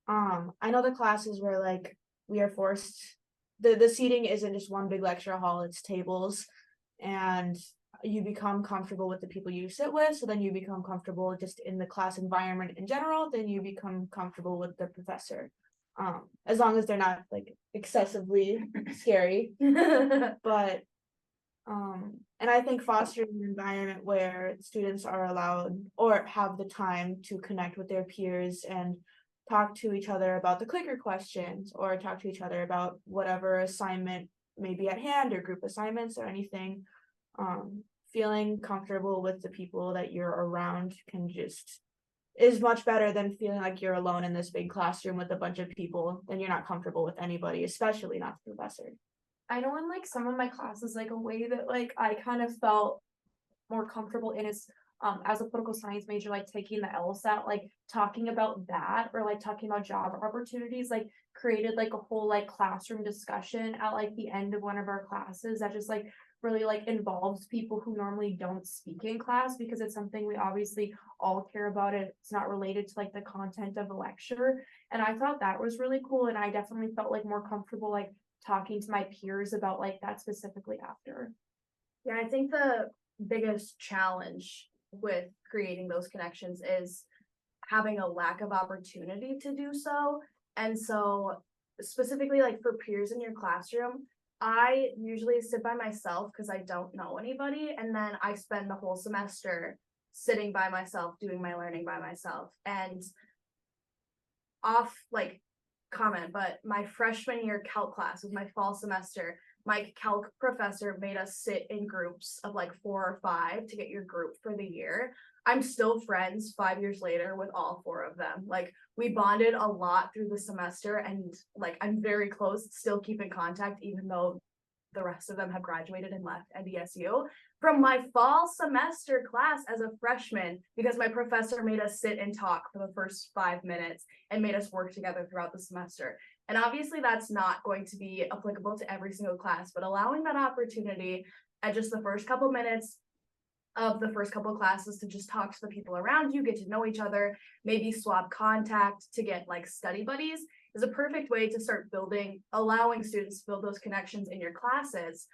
I know the classes where like we are forced, the seating isn't just one big lecture hall, it's tables, and you become comfortable with the people you sit with, so then you become comfortable just in the class environment in general, then you become comfortable with the professor. As long as they're not like excessively scary. But and I think fostering an environment where students are allowed or have the time to connect with their peers and talk to each other about the clicker questions or talk to each other about whatever assignment may be at hand or group assignments or anything. Feeling comfortable with the people that you're around is much better than feeling like you're alone in this big classroom with a bunch of people and you're not comfortable with anybody, especially not the professor. I know in like some of my classes, like a way that like I kind of felt more comfortable in is as a political science major, like taking the LSAT, like talking about that or like talking about job opportunities, like created like a whole like classroom discussion at like the end of one of our classes that just like really like involves people who normally don't speak in class, because it's something we obviously all care about. It's not related to like the content of a lecture. And I thought that was really cool. And I definitely felt like more comfortable like talking to my peers about like that specifically after. Yeah, I think the biggest challenge with creating those connections is having a lack of opportunity to do so. And so specifically like for peers in your classroom, I usually sit by myself because I don't know anybody, and then I spend the whole semester sitting by myself doing my learning by myself. And off like comment, but my freshman year calc class was my fall semester. my calc professor made us sit in groups of like 4 or 5 to get your group for the year. I'm still friends 5 years later with all 4 of them. Like we bonded a lot through the semester, and like I'm very close, still keep in contact, even though the rest of them have graduated and left NDSU. From my fall semester class as a freshman, because my professor made us sit and talk for the first 5 minutes and made us work together throughout the semester. And obviously that's not going to be applicable to every single class, but allowing that opportunity at just the first couple minutes of the first couple classes to just talk to the people around you, get to know each other, maybe swap contact to get like study buddies is a perfect way to start building, allowing students to build those connections in your classes.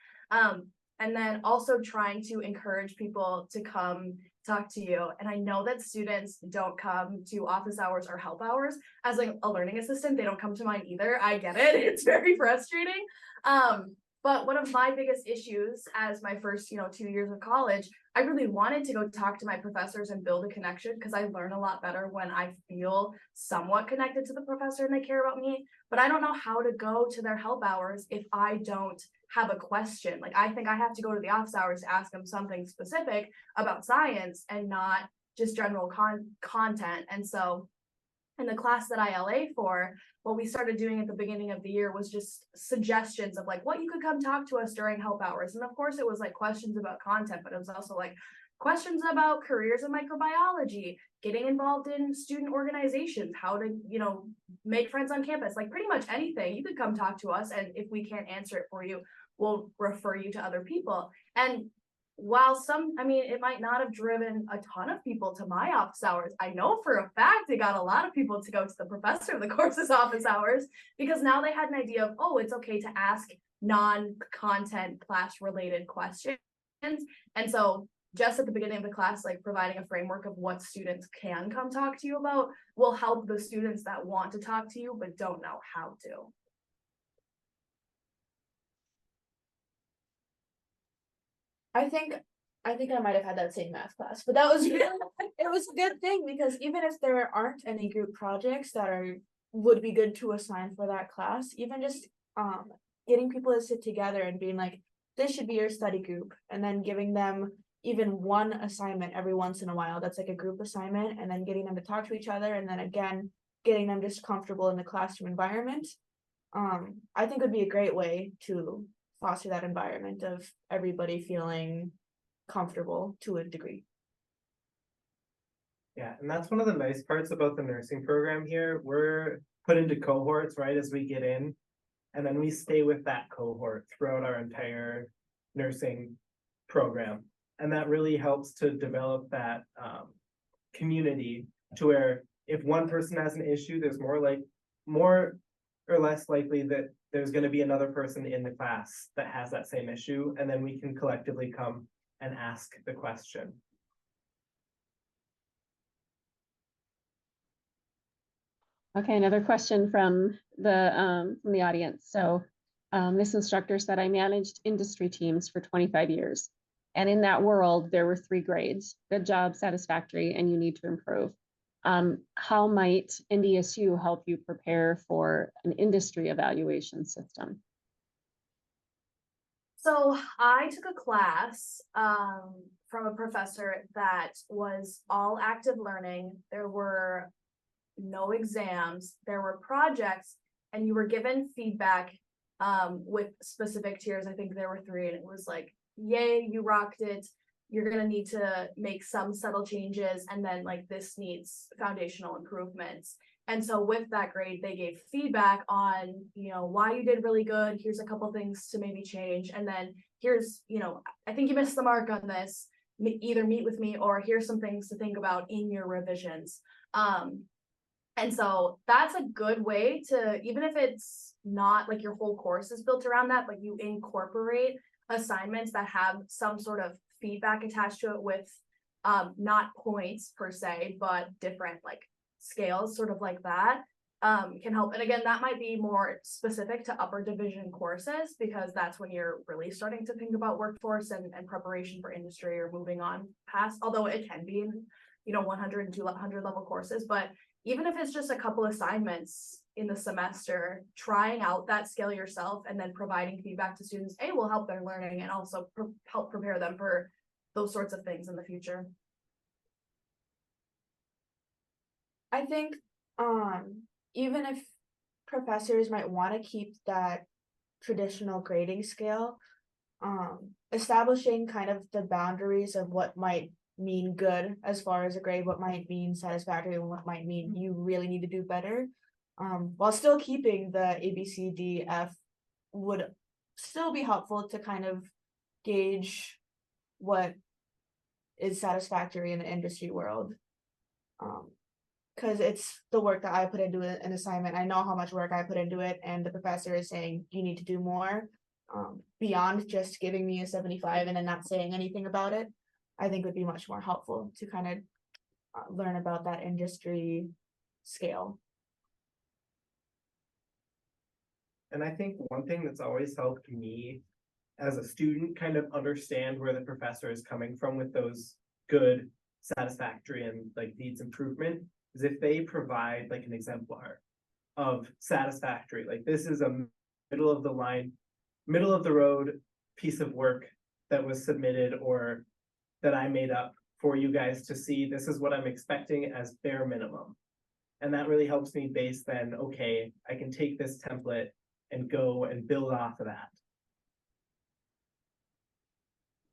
And then also trying to encourage people to come talk to you. And I know that students don't come to office hours or help hours as like a learning assistant. They don't come to mine either. I get it. It's very frustrating. But one of my biggest issues as my first, 2 years of college, I really wanted to go talk to my professors and build a connection, because I learn a lot better when I feel somewhat connected to the professor and they care about me. But I don't know how to go to their help hours if I don't have a question. Like I think I have to go to the office hours to ask them something specific about science and not just general content. And so in the class that I LA for, what we started doing at the beginning of the year was just suggestions of like what you could come talk to us during help hours. And of course it was like questions about content, but it was also like questions about careers in microbiology, getting involved in student organizations, how to, make friends on campus, like pretty much anything. You could come talk to us, and if we can't answer it for you, we'll refer you to other people. And while it might not have driven a ton of people to my office hours, I know for a fact it got a lot of people to go to the professor of the course's office hours, because now they had an idea of, oh, it's okay to ask non-content class related questions. And so just at the beginning of the class, like providing a framework of what students can come talk to you about will help the students that want to talk to you but don't know how to. I think I might have had that same math class, but that was it was a good thing, because even if there aren't any group projects that would be good to assign for that class, even just getting people to sit together and being like, this should be your study group, and then giving them even one assignment every once in a while that's like a group assignment, and then getting them to talk to each other, and then again getting them just comfortable in the classroom environment. I think would be a great way to foster that environment of everybody feeling comfortable to a degree. Yeah, and that's one of the nice parts about the nursing program here. We're put into cohorts right as we get in, and then we stay with that cohort throughout our entire nursing program. And that really helps to develop that community, to where if one person has an issue, there's more or less likely that there's going to be another person in the class that has that same issue, and then we can collectively come and ask the question. Okay, another question from the audience. So this instructor said, I managed industry teams for 25 years. And in that world, there were 3 grades: good job, satisfactory, and you need to improve. How might NDSU help you prepare for an industry evaluation system? So I took a class from a professor that was all active learning. There were no exams, there were projects, and you were given feedback with specific tiers. I think there were 3, and it was like, yay, you rocked it. You're going to need to make some subtle changes, and then like this needs foundational improvements. And so with that grade, they gave feedback on, why you did really good. Here's a couple things to maybe change. And then here's, I think you missed the mark on this. Either meet with me, or here's some things to think about in your revisions. And so that's a good way to, even if it's not like your whole course is built around that, but you incorporate assignments that have some sort of feedback attached to it with not points per se, but different like scales, sort of like that, can help. And again, that might be more specific to upper division courses, because that's when you're really starting to think about workforce and preparation for industry or moving on past, although it can be in 100 and 200 level courses. But even if it's just a couple assignments in the semester, trying out that skill yourself and then providing feedback to students, will help their learning and also help prepare them for those sorts of things in the future. I think, even if professors might want to keep that traditional grading scale, establishing kind of the boundaries of what might mean good as far as a grade, what might mean satisfactory, and what might mean you really need to do better, while still keeping the A, B, C, D, F would still be helpful to kind of gauge what is satisfactory in the industry world. Because it's the work that I put into an assignment. I know how much work I put into it, and the professor is saying you need to do more, beyond just giving me a 75 and then not saying anything about it. I think would be much more helpful to kind of learn about that industry scale. And I think one thing that's always helped me as a student kind of understand where the professor is coming from with those good, satisfactory, and like needs improvement is if they provide like an exemplar of satisfactory, like this is a middle of the line, middle of the road piece of work that was submitted or that I made up for you guys to see. This is what I'm expecting as bare minimum. And that really helps me base then, okay, I can take this template and go and build off of that.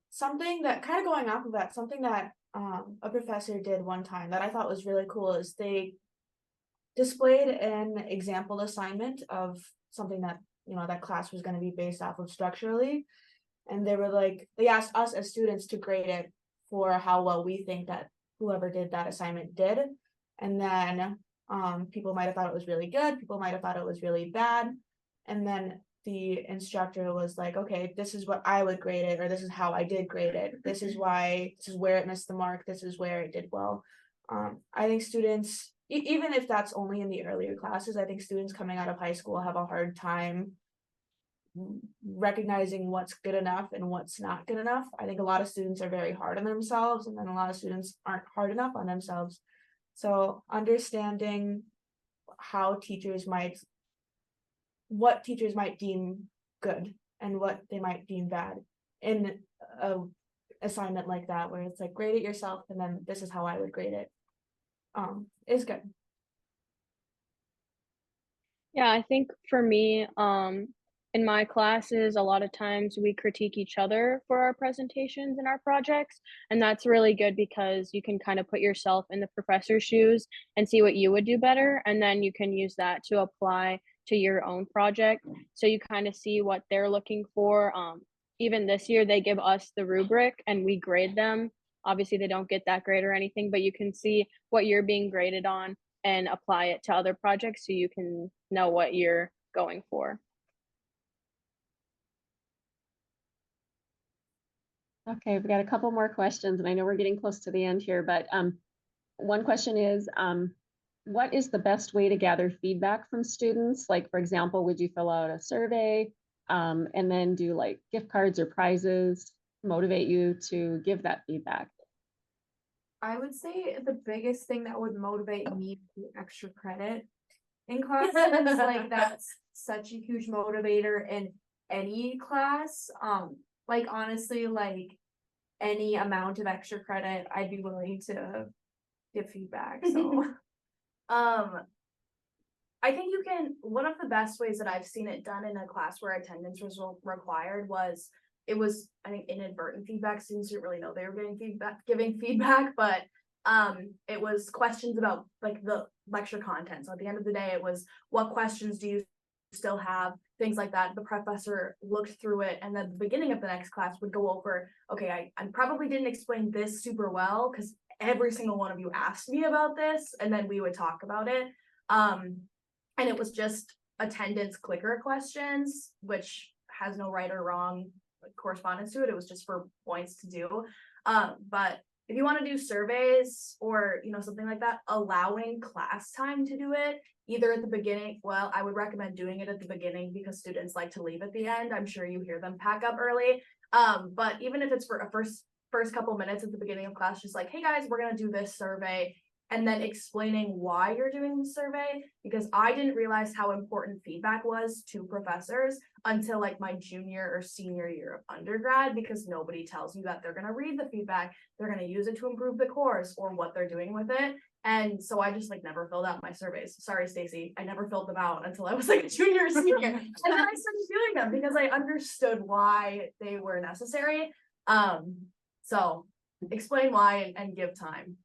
Something that kind of going off of that, something that a professor did one time that I thought was really cool is they displayed an example assignment of something that, you know, that class was going to be based off of structurally. And they were like, they asked us as students to grade it for how well we think that whoever did that assignment did. And then people might have thought it was really good, people might have thought it was really bad. And then the instructor was like, okay, this is what I would grade it, or this is how I did grade it. This is why, this is where it missed the mark. This is where it did well. I think students, even if that's only in the earlier classes, I think students coming out of high school have a hard time recognizing what's good enough and what's not good enough. I think a lot of students are very hard on themselves, and then a lot of students aren't hard enough on themselves. So understanding how what teachers might deem good and what they might deem bad in a assignment like that, where it's like grade it yourself and then this is how I would grade it, is good. Yeah, I think for me, in my classes, a lot of times we critique each other for our presentations and our projects. And that's really good because you can kind of put yourself in the professor's shoes and see what you would do better. And then you can use that to apply to your own project. So you kind of see what they're looking for. Even this year, they give us the rubric and we grade them. Obviously, they don't get that grade or anything, but you can see what you're being graded on and apply it to other projects so you can know what you're going for. Okay, we've got a couple more questions, and I know we're getting close to the end here, but one question is, what is the best way to gather feedback from students? Like, for example, would you fill out a survey and then do like gift cards or prizes, motivate you to give that feedback? I would say the biggest thing that would motivate me to extra credit in classes. Like that's such a huge motivator in any class. Like honestly, like any amount of extra credit, I'd be willing to give feedback. So I think you can, one of the best ways that I've seen it done in a class where attendance was required was, it was, I think, inadvertent feedback. Students didn't really know they were giving feedback, but it was questions about like the lecture content. So at the end of the day, it was, what questions do you still have, things like that. The professor looked through it, and then the beginning of the next class would go over, okay, I probably didn't explain this super well because every single one of you asked me about this, and then we would talk about it. And it was just attendance clicker questions, which has no right or wrong correspondence to it. It was just for points to do. But if you want to do surveys or, you know, something like that, allowing class time to do it, either at the beginning, well, I would recommend doing it at the beginning because students like to leave at the end. I'm sure you hear them pack up early. But even if it's for a first couple minutes at the beginning of class, just like, hey guys, we're going to do this survey. and then explaining why you're doing the survey, because I didn't realize how important feedback was to professors until like my junior or senior year of undergrad, because nobody tells you that they're going to read the feedback, they're going to use it to improve the course or what they're doing with it. And so I just like never filled out my surveys. Sorry, Stacy. I never filled them out until I was like a junior or senior. And then I started doing them because I understood why they were necessary. So explain why and give time.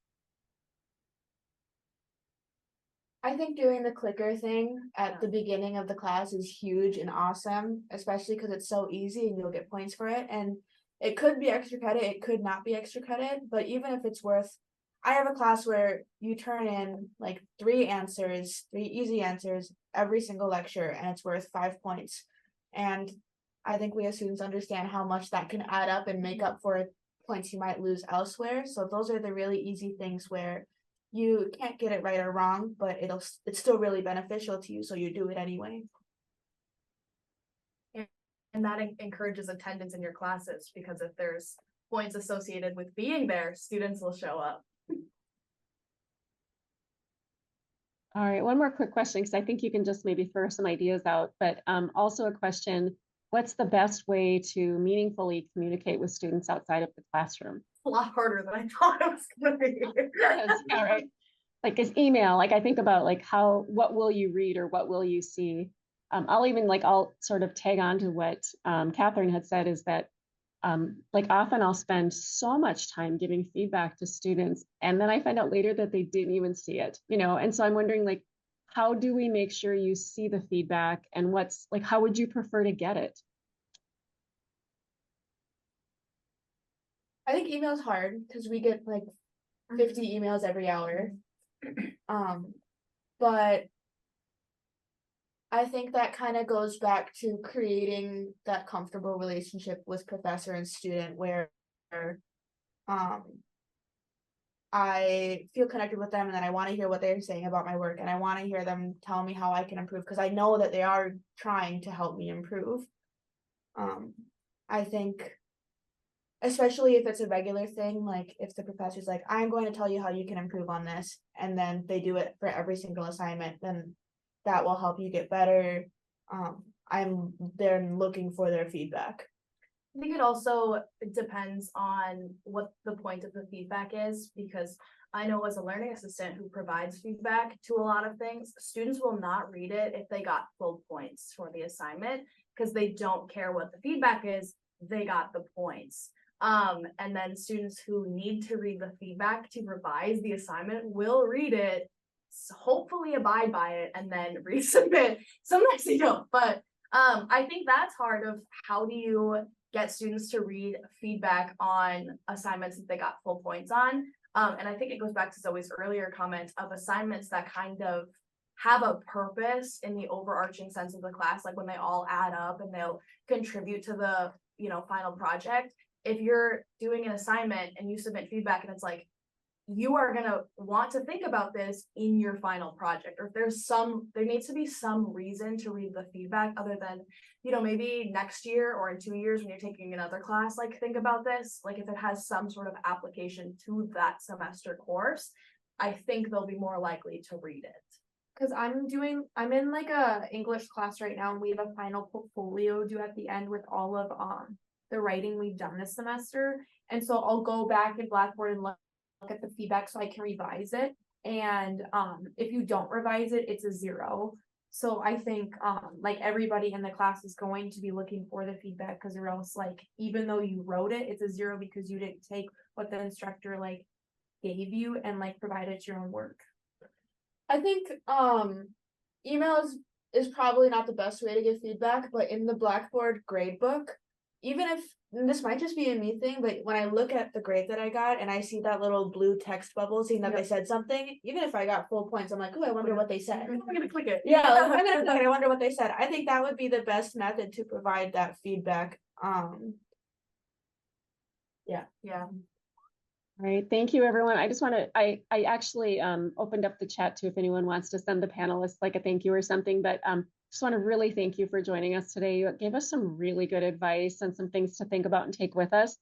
I think doing the clicker thing at the beginning of the class is huge and awesome, especially because it's so easy and you'll get points for it. And it could be extra credit, it could not be extra credit, but even if it's worth, I have a class where you turn in like 3 easy answers every single lecture, and it's worth 5 points. And I think we as students understand how much that can add up and make up for points you might lose elsewhere. So those are the really easy things where you can't get it right or wrong, but it's still really beneficial to you, so you do it anyway. And that encourages attendance in your classes, because if there's points associated with being there, students will show up. All right, one more quick question, because I think you can just maybe throw some ideas out, but also a question: what's the best way to meaningfully communicate with students outside of the classroom? A lot harder than I thought it was gonna be. Yes, yeah, right. Like is email, like I think about like what will you read or what will you see? I'll sort of tag on to what Catherine had said, is that like often I'll spend so much time giving feedback to students, and then I find out later that they didn't even see it, and so I'm wondering, like, how do we make sure you see the feedback, and how would you prefer to get it? I think email is hard because we get like 50 emails every hour. But I think that kind of goes back to creating that comfortable relationship with professor and student where I feel connected with them, and then I want to hear what they're saying about my work, and I want to hear them tell me how I can improve, because I know that they are trying to help me improve. I think especially if it's a regular thing, like if the professor's like, I'm going to tell you how you can improve on this, and then they do it for every single assignment, then that will help you get better. I'm there looking for their feedback. I think it also depends on what the point of the feedback is, because I know as a learning assistant who provides feedback to a lot of things, students will not read it if they got full points for the assignment, because they don't care what the feedback is, they got the points. And then students who need to read the feedback to revise the assignment will read it, hopefully abide by it, and then resubmit. Sometimes they don't, but I think that's hard of how do you get students to read feedback on assignments that they got full points on. And I think it goes back to Zoe's earlier comment of assignments that kind of have a purpose in the overarching sense of the class, like when they all add up and they'll contribute to the final project. If you're doing an assignment and you submit feedback and it's like, you are going to want to think about this in your final project, or if there needs to be some reason to read the feedback other than, maybe next year or in 2 years when you're taking another class, like think about this, like if it has some sort of application to that semester course, I think they'll be more likely to read it. Because I'm in like a English class right now, and we have a final portfolio due at the end with all of the writing we've done this semester. And so I'll go back in Blackboard and look at the feedback so I can revise it. And if you don't revise it, it's a 0. So I think like everybody in the class is going to be looking for the feedback, because or else, like, even though you wrote it, it's a 0 because you didn't take what the instructor like gave you and like provided your own work. I think emails is probably not the best way to give feedback, but in the Blackboard gradebook, even if this might just be a me thing, but when I look at the grade that I got and I see that little blue text bubble saying that they said something, even if I got full points, I'm like, oh, I wonder what they said. I'm gonna click it. Yeah, like, I'm gonna click it. I wonder what they said. I think that would be the best method to provide that feedback. Yeah. All right, thank you, everyone. I just want to, I actually opened up the chat too if anyone wants to send the panelists like a thank you or something, but just want to really thank you for joining us today. You gave us some really good advice and some things to think about and take with us.